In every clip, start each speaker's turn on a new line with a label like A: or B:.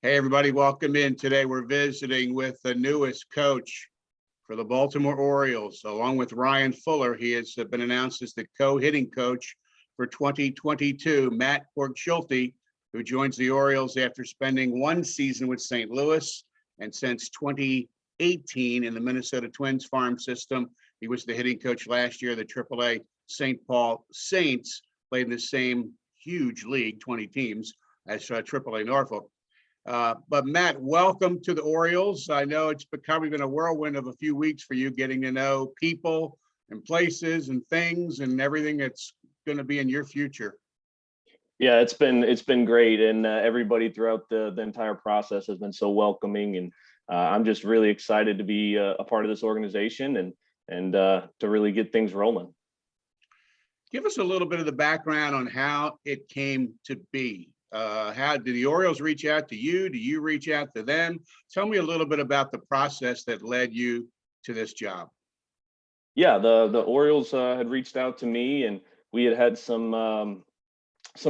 A: Hey, everybody, welcome in. Today we're visiting with the newest coach for the Baltimore Orioles, along with Ryan Fuller. He has been announced as the co-hitting coach for 2022. Matt Borgschulte, who joins the Orioles after spending one season with St. Louis and since 2018 in the Minnesota Twins farm system. He was the hitting coach last year. The AAA St. Paul Saints played in the same huge league, 20 teams, as AAA Norfolk. But Matt, welcome to the Orioles. I know it's probably been a whirlwind of a few weeks for you, getting to know people and places and things and everything that's going to be in your future.
B: Yeah, it's been great, and everybody throughout the entire process has been so welcoming, and I'm just really excited to be a part of this organization and to really get things rolling.
A: Give us a little bit of the background on how it came to be. How did the Orioles reach out to you? Do you reach out to them? Tell me a little bit about the process that led you to this job.
B: Yeah, the Orioles had reached out to me, and we had some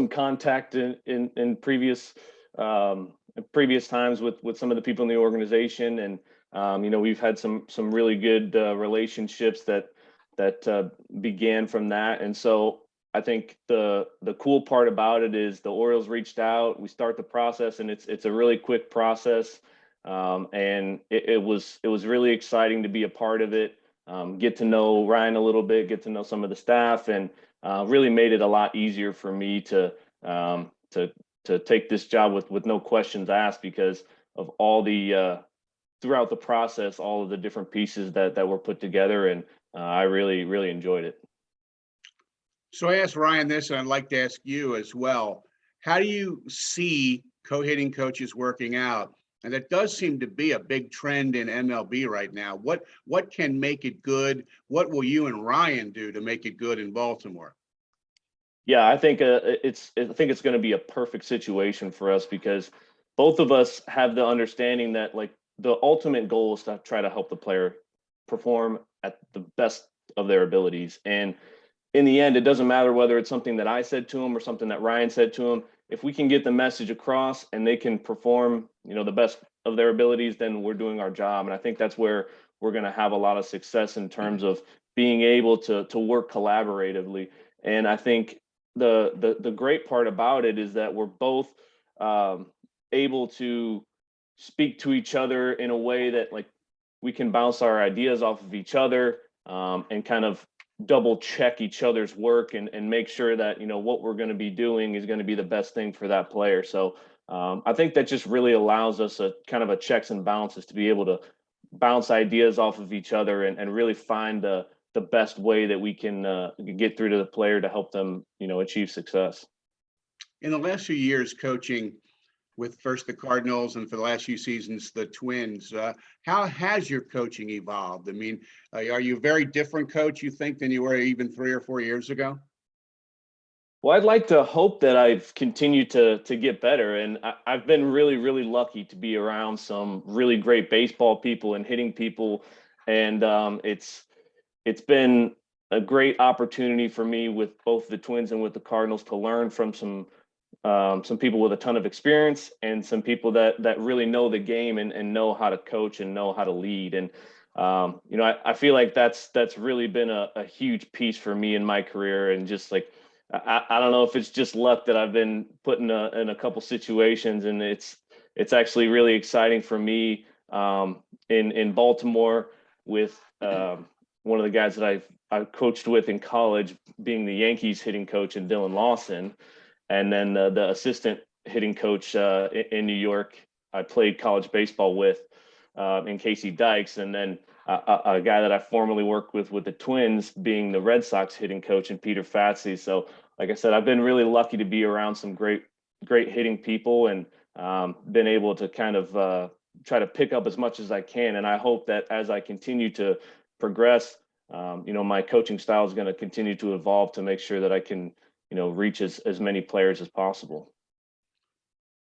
B: contact in previous times with some of the people in the organization, and we've had some really good relationships that began from that. And so I think the cool part about it is the Orioles reached out, we start the process, and it's a really quick process. And it was really exciting to be a part of it, get to know Ryan a little bit, get to know some of the staff, and really made it a lot easier for me to take this job with no questions asked, because of all the throughout the process, all of the different pieces that were put together, and I really enjoyed it.
A: So I asked Ryan this, and I'd like to ask you as well. How do you see co-hitting coaches working out? And that does seem to be a big trend in MLB right now. What can make it good? What will you and Ryan do to make it good in Baltimore?
B: Yeah, I think it's going to be a perfect situation for us, because both of us have the understanding that, like, the ultimate goal is to try to help the player perform at the best of their abilities. And in the end, it doesn't matter whether it's something that I said to him or something that Ryan said to him. If we can get the message across and they can perform, the best of their abilities, then we're doing our job. And I think that's where we're going to have a lot of success in terms of being able to work collaboratively. And I think the great part about it is that we're both able to speak to each other in a way that, like, we can bounce our ideas off of each other, and kind of double check each other's work and make sure that what we're going to be doing is going to be the best thing for that player. So I think that just really allows us a kind of a checks and balances to be able to bounce ideas off of each other and really find the best way that we can get through to the player to help them achieve success.
A: In the last few years coaching with first the Cardinals and for the last few seasons the Twins, how has your coaching evolved? I mean, are you a very different coach, you think, than you were even 3 or 4 years ago?
B: Well, I'd like to hope that I've continued to get better, and I've been really lucky to be around some really great baseball people and hitting people, and it's been a great opportunity for me with both the Twins and with the Cardinals to learn from some people with a ton of experience and some people that really know the game and know how to coach and know how to lead. And I feel like that's really been a huge piece for me in my career. And just like, I don't know if it's just luck that I've been put in a couple situations, and it's actually really exciting for me in Baltimore with one of the guys that I coached with in college being the Yankees hitting coach, and Dylan Lawson. And then the assistant hitting coach in New York, I played college baseball with, in Casey Dykes. And then a guy that I formerly worked with the Twins being the Red Sox hitting coach, and Peter Fatsi. So, like I said, I've been really lucky to be around some great hitting people, and been able to kind of try to pick up as much as I can. And I hope that as I continue to progress, my coaching style is going to continue to evolve to make sure that I can reach as many players as possible.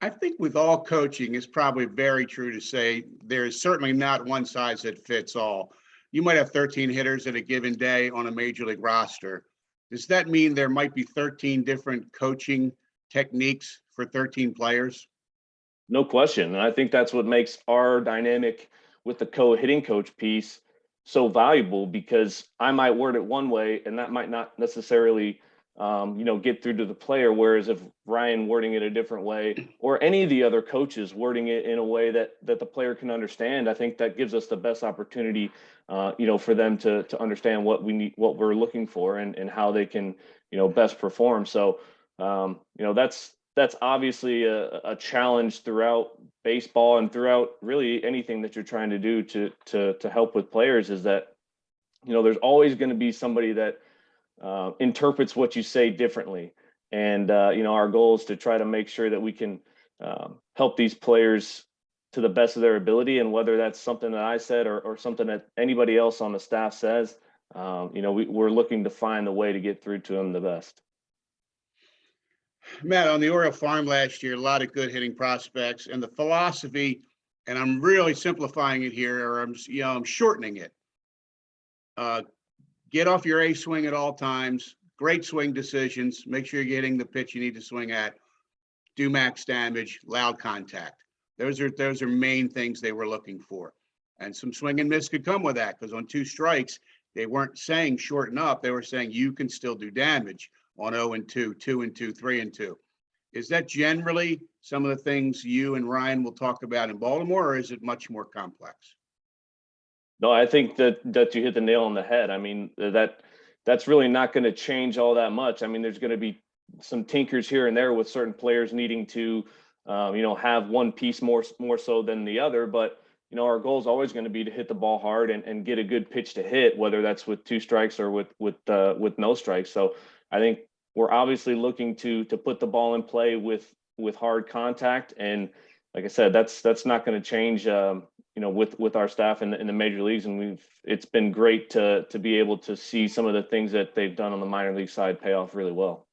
A: I think with all coaching, it's probably very true to say there is certainly not one size that fits all. You might have 13 hitters at a given day on a major league roster. Does that mean there might be 13 different coaching techniques for 13 players?
B: No question. And I think that's what makes our dynamic with the hitting coach piece so valuable, because I might word it one way and that might not necessarily, get through to the player. Whereas if Ryan wording it a different way, or any of the other coaches wording it in a way that the player can understand, I think that gives us the best opportunity, for them to understand what we need, what we're looking for, and how they can, best perform. So, that's obviously a challenge throughout baseball and throughout really anything that you're trying to do to help with players, is that, there's always going to be somebody that interprets what you say differently. And, our goal is to try to make sure that we can help these players to the best of their ability. And whether that's something that I said, or something that anybody else on the staff says, we're looking to find the way to get through to them the best.
A: Matt, on the Oriole farm last year, a lot of good hitting prospects, and the philosophy, and I'm really simplifying it here, or I'm shortening it. Get off your A swing at all times, great swing decisions, make sure you're getting the pitch you need to swing at, do max damage, loud contact. Those are main things they were looking for. And some swing and miss could come with that, because on 2 strikes, they weren't saying shorten up, they were saying you can still do damage on 0-2, 2-2, 3-2. Is that generally some of the things you and Ryan will talk about in Baltimore, or is it much more complex?
B: No, I think that you hit the nail on the head. I mean, that's really not going to change all that much. I mean, there's going to be some tinkers here and there with certain players needing to, have one piece more so than the other. But, our goal is always going to be to hit the ball hard and get a good pitch to hit, whether that's with 2 strikes or with no strikes. So I think we're obviously looking to put the ball in play with hard contact. And like I said, that's not going to change, with our staff in the major leagues. And it's been great to be able to see some of the things that they've done on the minor league side pay off really well.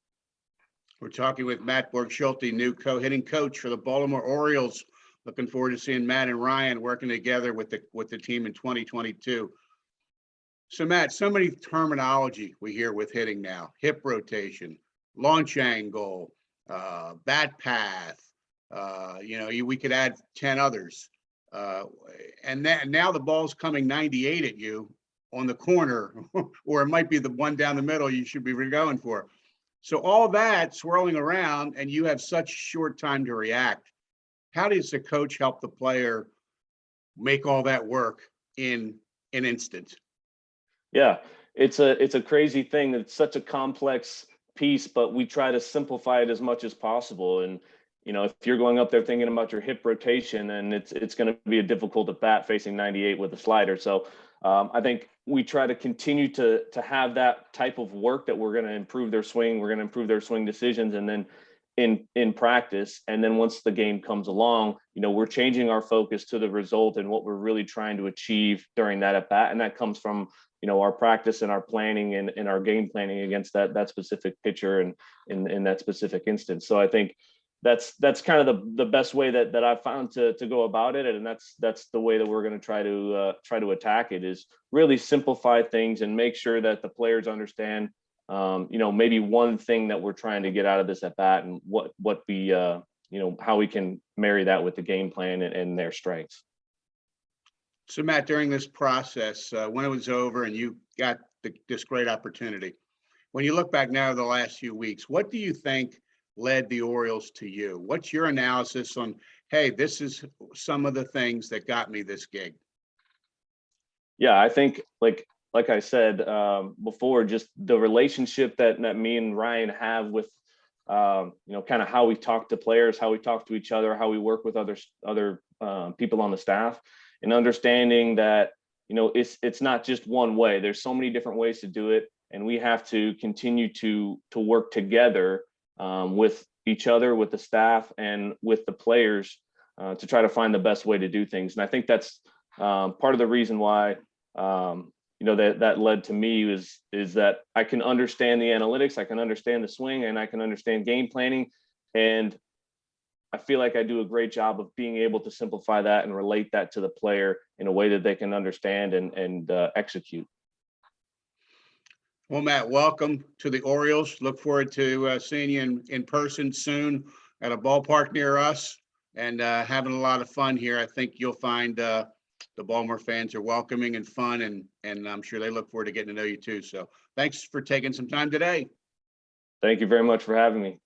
A: We're talking with Matt Borgschulte, new hitting coach for the Baltimore Orioles. Looking forward to seeing Matt and Ryan working together with the team in 2022. So Matt, so many terminology we hear with hitting now: hip rotation, launch angle, bat path. We could add 10 others. And now the ball's coming 98 at you on the corner, or it might be the one down the middle you should be going for. So all that swirling around, and you have such short time to react. How does the coach help the player make all that work in an instant?
B: Yeah, it's a crazy thing. It's such a complex piece, but we try to simplify it as much as possible. And if you're going up there thinking about your hip rotation, and it's going to be a difficult at bat facing 98 with a slider. So I think we try to continue to have that type of work, that we're going to improve their swing, we're going to improve their swing decisions, and then in practice. And then once the game comes along, we're changing our focus to the result and what we're really trying to achieve during that at bat. And that comes from, our practice and our planning and our game planning against that specific pitcher and in that specific instance. So I think that's kind of the best way that I've found to go about it. And that's the way that we're going to try to attack it, is really simplify things and make sure that the players understand, maybe one thing that we're trying to get out of this at bat, and what we, how we can marry that with the game plan and their strengths.
A: So Matt, during this process, when it was over and you got this great opportunity, when you look back now the last few weeks, what do you think led the Orioles to you? What's your analysis on, hey, this is some of the things that got me this gig?
B: Yeah, I think like I said before, just the relationship that me and Ryan have with, kind of how we talk to players, how we talk to each other, how we work with other people on the staff, and understanding that, it's not just one way. There's so many different ways to do it, and we have to continue to work together with each other, with the staff, and with the players to try to find the best way to do things. And I think that's part of the reason why, that led to me is that I can understand the analytics, I can understand the swing, and I can understand game planning. And I feel like I do a great job of being able to simplify that and relate that to the player in a way that they can understand and execute.
A: Well, Matt, welcome to the Orioles. Look forward to seeing you in person soon at a ballpark near us. and having a lot of fun here. I think you'll find the Baltimore fans are welcoming and fun, and I'm sure they look forward to getting to know you too. So thanks for taking some time today.
B: Thank you very much for having me.